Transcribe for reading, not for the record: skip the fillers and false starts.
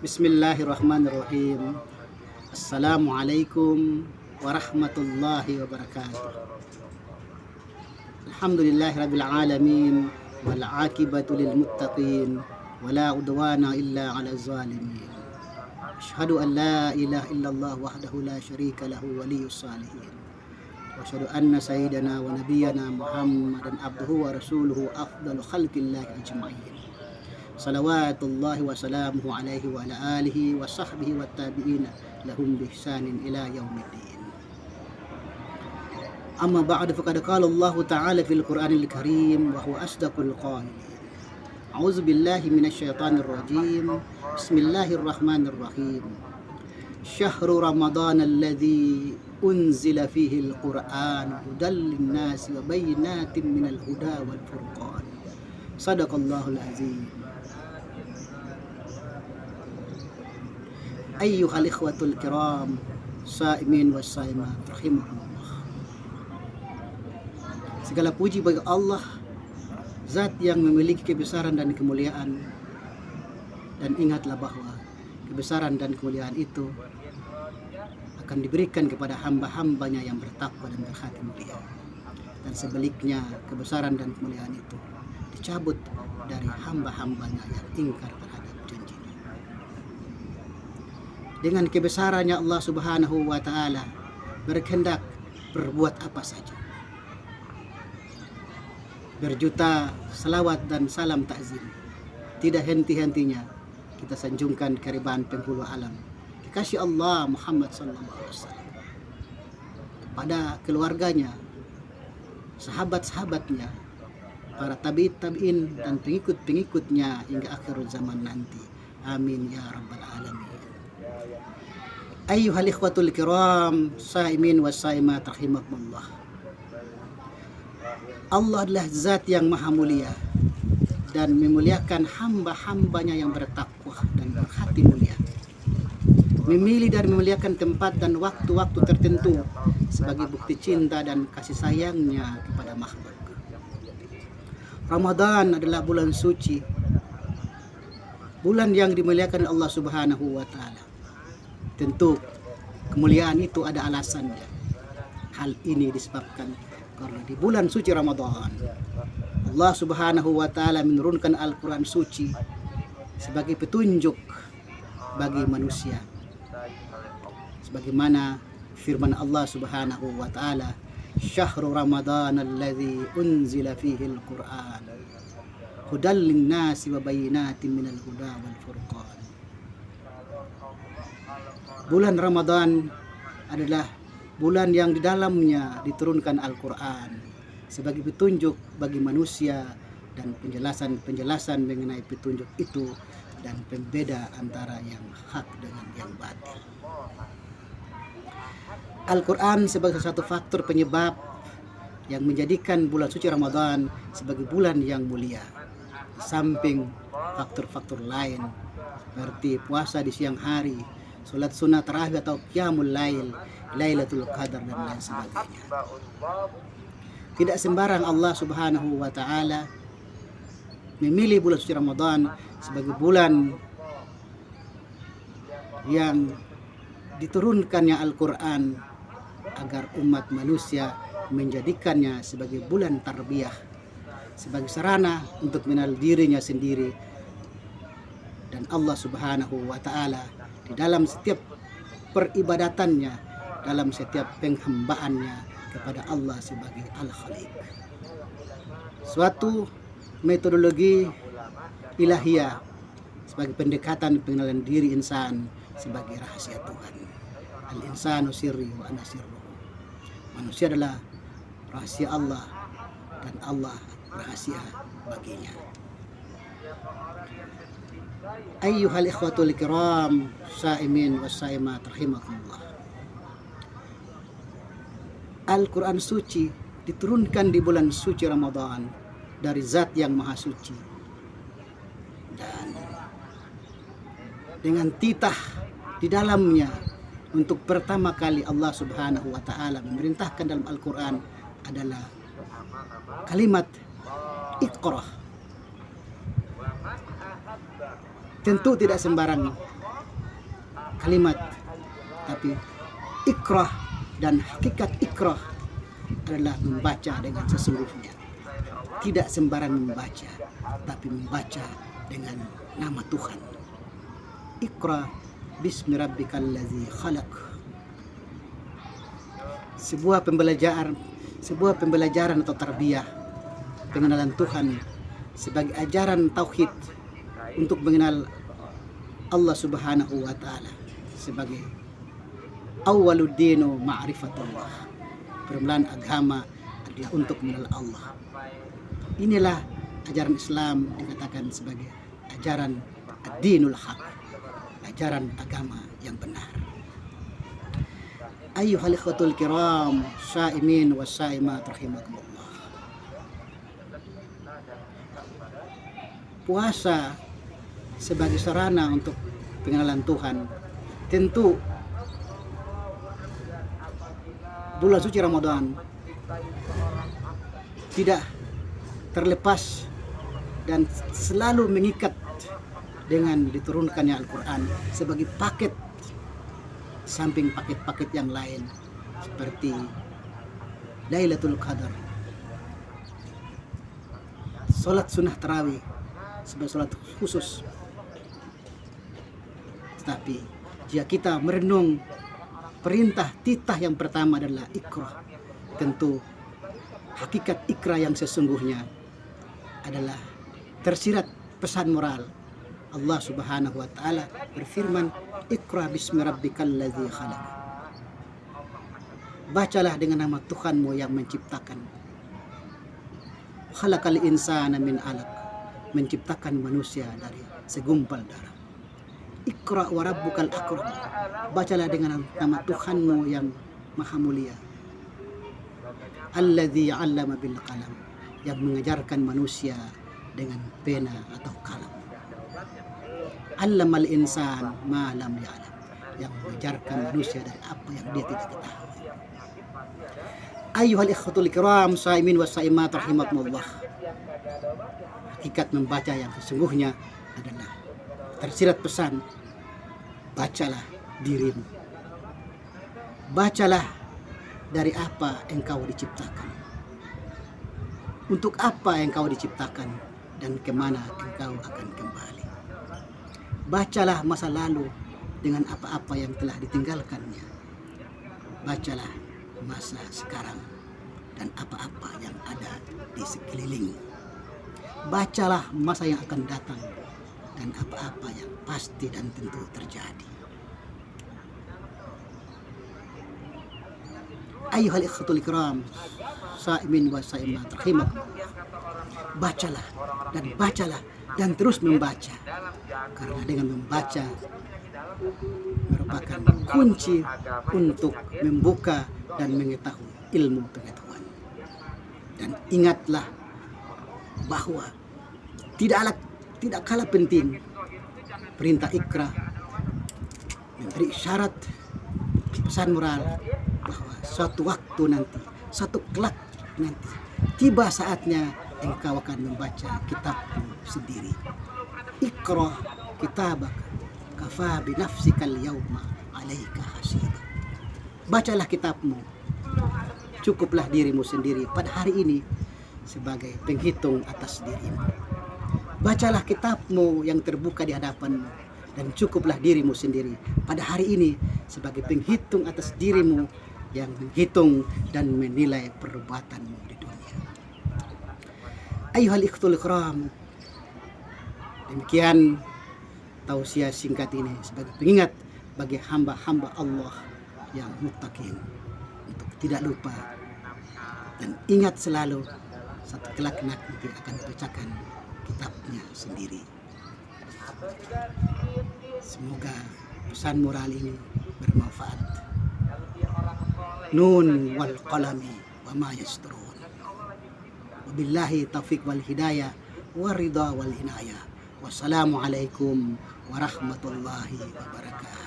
Bismillahirrahmanirrahim. Assalamualaikum warahmatullahi wabarakatuh. Alhamdulillahirabbil alamin wal aqibatu lil muttaqin wala udwana illa 'alal zalimin. Asyhadu an la ilaha illallah wahdahu la syarika lahu waliyyus salihin. Wa asyhadu anna sayyidana wa nabiyyana Muhammadan abduhu wa rasuluhu afdalu khalqillahi ajma'in. Salawatullahi wa salamuhu alaihi wa ala alihi wa sahbihi wa tabi'ina lahum bihsanin ila yaumiddin. Amma ba'du, faqad qala Allah ta'ala fil Qur'anil Karim wa huwa asdaqul qailin. A'udzu billahi minasy syaithanir rajim. Bismillahirrahmanirrahim. Syahrul Ramadan alladzi unzila fihi al-Qur'an hudal lin-nasi wa bayyinatin minal huda wal furqan. Shadaqallahul azim. Ayyuhal ikhwatul kiram, saimin was saimat rahimakumullah. Segala puji bagi Allah, zat yang memiliki kebesaran dan kemuliaan. Dan ingatlah bahwa kebesaran dan kemuliaan itu akan diberikan kepada hamba-hambanya yang bertakwa dan berhati mulia. Dan sebaliknya, kebesaran dan kemuliaan itu dicabut dari hamba-hambanya yang ingkar terhadap janjinya. Dengan kebesarannya Allah Subhanahu wa ta'ala berkehendak berbuat apa saja. Berjuta salawat dan salam takzim tidak henti-hentinya kita sanjungkan kehadiran penghulu alam, kekasih Allah Muhammad sallallahu alaihi wasallam, kepada keluarganya, sahabat-sahabatnya, para tabi'in dan pengikut-pengikutnya hingga akhir zaman nanti. Amin ya rabbal alamin. Ayyuhal ikhwatul kiram, saimin was saimat rahimakumullah. Allah adalah zat yang maha mulia dan memuliakan hamba-hambanya yang bertakwa dan berhati mulia. Memilih dan memuliakan tempat dan waktu-waktu tertentu sebagai bukti cinta dan kasih sayangnya kepada makhluk. Ramadan adalah bulan suci, bulan yang dimuliakan Allah Subhanahu wa ta'ala. Tentu kemuliaan itu ada alasannya. Hal ini disebabkan karena di bulan suci Ramadan Allah Subhanahu wa ta'ala menurunkan Al-Quran suci sebagai petunjuk bagi manusia. Sebagaimana firman Allah Subhanahu wa ta'ala, Syahrul Ramadan alladzi unzila fihi al-Qur'an hudal lin-nasi wa bayyinatin minal huda wal furqan. Bulan Ramadan adalah bulan yang di dalamnya diturunkan Al-Quran sebagai petunjuk bagi manusia dan penjelasan mengenai petunjuk itu dan pembeda antara yang hak dengan yang batil. Al-Quran sebagai satu faktor penyebab yang menjadikan bulan suci Ramadan sebagai bulan yang mulia, di samping faktor-faktor lain seperti puasa di siang hari, salat sunat tarawih atau qiyamul lail, Lailatul Qadar dan lain sebagainya. Tidak sembarang Allah Subhanahu wa ta'ala memilih bulan suci Ramadan sebagai bulan yang diturunkannya Al-Quran agar umat manusia menjadikannya sebagai bulan tarbiyah, sebagai sarana untuk mengenal dirinya sendiri dan Allah Subhanahu wa ta'ala di dalam setiap peribadatannya, dalam setiap penghambaannya kepada Allah sebagai Al-Khaliq. Suatu metodologi ilahiyah sebagai pendekatan pengenalan diri insan sebagai rahasia Tuhan. Al-insanu sirri wa ana sirruhu. Manusia adalah rahasia Allah dan Allah rahasia baginya. Ayyuhal ikhwatul kiram, saimin was saimat rahimakumullah. Al-Quran suci diturunkan di bulan suci Ramadan dari zat yang maha suci, dan dengan titah di dalamnya untuk pertama kali Allah Subhanahu wa ta'ala memerintahkan dalam Al-Quran adalah kalimat Iqra. Tentu tidak sembarang kalimat, tapi ikrah dan hakikat ikrah adalah membaca dengan sesungguhnya. Tidak sembarang membaca, tapi membaca dengan nama Tuhan. Iqra bismi rabbikal ladzi khalaq. Sebuah pembelajaran atau tarbiyah, pengenalan Tuhan sebagai ajaran tauhid untuk mengenal Allah Subhanahu wa taala sebagai awwaluddinu ma'rifatullah. Permulaan agama adalah untuk mengenal Allah. Inilah ajaran Islam dikatakan sebagai ajaran ad-dinul haq, ajaran agama yang benar. Ayyuhal ikhwatul kiram, syaimin wa syaimat rahimakumullah. Puasa sebagai sarana untuk pengenalan Tuhan, tentu bulan suci Ramadan tidak terlepas dan selalu mengikat dengan diturunkannya Al-Quran sebagai paket, samping paket-paket yang lain seperti Lailatul Qadar, sholat sunnah tarawih sebagai sholat khusus. Tetapi jika kita merenung perintah titah yang pertama adalah ikrah, tentu hakikat ikrah yang sesungguhnya adalah tersirat pesan moral. Allah Subhanahu wa taala berfirman, Iqra bismi rabbikal ladzi khalaq. Bacalah dengan nama Tuhanmu yang menciptakan. Khalaqal insana min 'alaq, menciptakan manusia dari segumpal darah. Iqra wa rabbukal akram. Bacalah dengan nama Tuhanmu yang maha mulia. Alladzi 'allama bil qalam, yang mengajarkan manusia dengan pena atau kalam. Allamal insan ma lam ya'lam, yang mengajarkan manusia dari apa yang dia tidak ketahui. Ayyuhal ikhwatul kiram, shaimin wa shaimat rahimakumullah. Hakikat membaca yang sesungguhnya adalah tersirat pesan, bacalah dirimu. Bacalah dari apa engkau diciptakan, untuk apa engkau diciptakan, dan kemana engkau akan kembali. Bacalah masa lalu dengan apa-apa yang telah ditinggalkannya. Bacalah masa sekarang dan apa-apa yang ada di sekeliling. Bacalah masa yang akan datang dan apa-apa yang pasti dan tentu terjadi. Ayyuhal ikhwatul kiram, shaimin wa shaimat rahimakumullah. Bacalah dan bacalah dan terus membaca, karena dengan membaca merupakan kunci untuk membuka dan mengetahui ilmu pengetahuan. Dan ingatlah bahwa tidak kalah penting perintah Iqra memberi isyarat pesan moral bahwa suatu waktu nanti, suatu kelak nanti, tiba saatnya engkau akan membaca kitabmu sendiri. Iqra kitabak kafa binafsikal yauma alaika hasiba. Bacalah kitabmu, cukuplah dirimu sendiri pada hari ini sebagai penghitung atas dirimu. Bacalah kitabmu yang terbuka di hadapanmu, dan cukuplah dirimu sendiri pada hari ini sebagai penghitung atas dirimu yang menghitung dan menilai perbuatanmu di dunia. Ayyuhal ikhwatul kiram, demikian tausiah singkat ini sebagai pengingat bagi hamba-hamba Allah yang muttaqin untuk tidak lupa dan ingat selalu satu kelak nanti akan bacakan kitabnya sendiri. Semoga pesan moral ini bermanfaat. Nun wal qalami wa ma yasturun. Wabillahi taufiq wal hidayah wa ridha wal inayah. Wassalamualaikum warahmatullahi wabarakatuh.